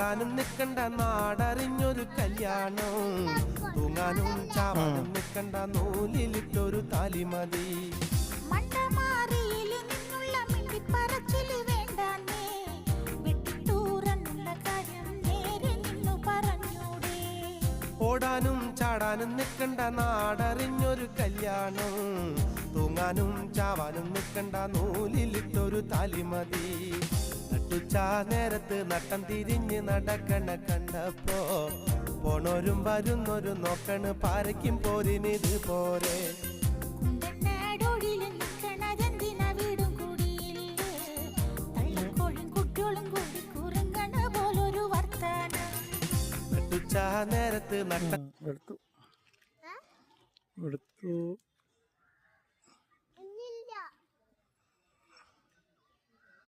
ചാടാനും നിക്കണ്ട നാടറിഞ്ഞൊരു കല്യാണം തൂങ്ങാനും ചാവാനും നിക്കണ്ട നൂലിലിട്ടൊരു താലി മതി ഓടാനും ചാടാനും നിക്കണ്ട നാടറിഞ്ഞൊരു കല്യാണം തൂങ്ങാനും ചാവാനും നിക്കണ്ട നൂലിലിട്ടൊരു താലി മതി നട്ടുച്ചാ നേരത്ത് നട്ടം തിരിഞ്ഞ് നടക്കണ കണ്ടപ്പോ പോണോരും വരുന്നോരും നോക്കണ് പാരയ്ക്കും പോരിനിത് പോരെ നട്ടുച്ചാ നേരത്ത് നട്ടം എടുത്തു